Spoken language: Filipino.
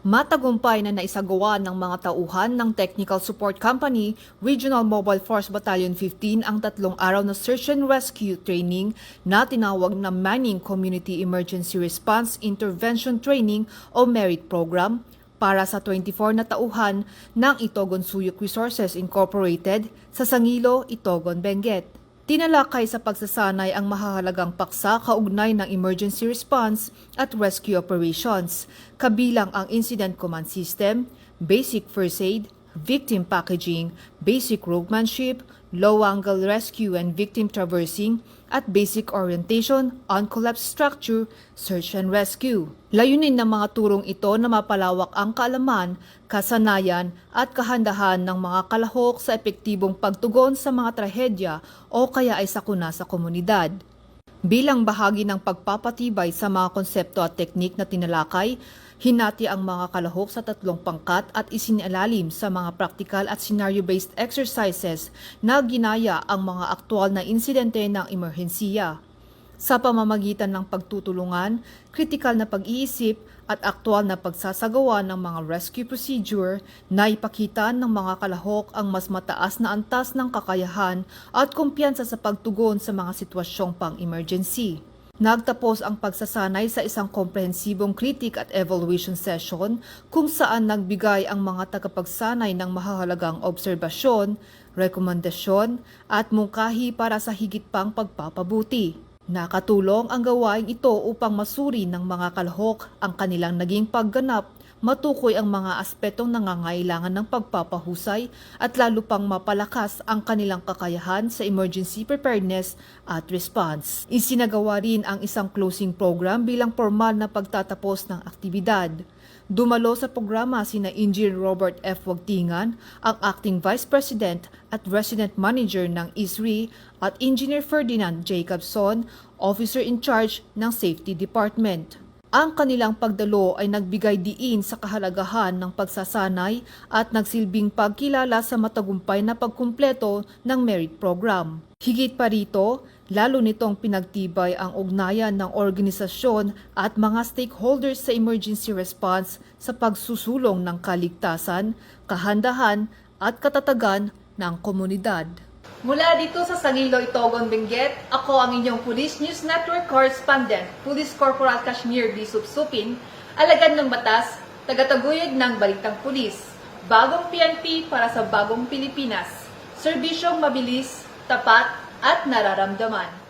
Matagumpay na naisagawa ng mga tauhan ng Technical Support Company, Regional Mobile Force Battalion 15 ang 3 araw na Search and Rescue Training na tinawag na Manning Community Emergency Response Intervention Training o MERIT Program para sa 24 na tauhan ng Itogon Suyok Resources Incorporated sa Sangilo, Itogon, Benguet. Tinalakay sa pagsasanay ang mahahalagang paksa kaugnay ng emergency response at rescue operations, kabilang ang Incident Command System, Basic First Aid, Victim Packaging, Basic Ropemanship, Low-Angle Rescue and Victim Traversing, at Basic Orientation on Collapsed Structure, Search and Rescue. Layunin ng mga turong ito na mapalawak ang kaalaman, kasanayan at kahandahan ng mga kalahok sa epektibong pagtugon sa mga trahedya o kaya ay sakuna sa komunidad. Bilang bahagi ng pagpapatibay sa mga konsepto at teknik na tinalakay, hinati ang mga kalahok sa 3 pangkat at isinilalim sa mga practical at scenario-based exercises na ginaya ang mga aktwal na insidente ng emerhensiya. Sa pamamagitan ng pagtutulungan, kritikal na pag-iisip at aktwal na pagsasagawa ng mga rescue procedure, naipakita ng mga kalahok ang mas mataas na antas ng kakayahan at kumpiyansa sa pagtugon sa mga sitwasyong pang-emergency. Nagtapos ang pagsasanay sa isang komprehensibong kritik at evaluation session kung saan nagbigay ang mga tagapagsanay ng mahahalagang obserbasyon, rekomendasyon at mungkahi para sa higit pang pagpapabuti. Nakatulong ang gawaing ito upang masuri ng mga kalahok ang kanilang naging pagganap, matukoy ang mga aspetong nangangailangan ng pagpapahusay at lalo pang mapalakas ang kanilang kakayahan sa emergency preparedness at response. Isinagawa rin ang isang closing program bilang formal na pagtatapos ng aktibidad. Dumalo sa programa sina Engineer Robert F. Wagtingan, ang Acting Vice President at Resident Manager ng ISRI at Engineer Ferdinand Jacobson, Officer in Charge ng Safety Department. Ang kanilang pagdalo ay nagbigay diin sa kahalagahan ng pagsasanay at nagsilbing pagkilala sa matagumpay na pagkumpleto ng MERIT program. Higit pa rito, lalo nitong pinagtibay ang ugnayan ng organisasyon at mga stakeholders sa emergency response sa pagsusulong ng kaligtasan, kahandahan at katatagan ng komunidad. Mula dito sa Sangilo, Itogon, Benguet, ako ang inyong Police News Network Correspondent, Police Corporal Kashmir D. Supsupin, alagad ng batas, tagataguyod ng Balitang Pulis, bagong PNP para sa bagong Pilipinas, serbisyong mabilis, tapat at nararamdaman.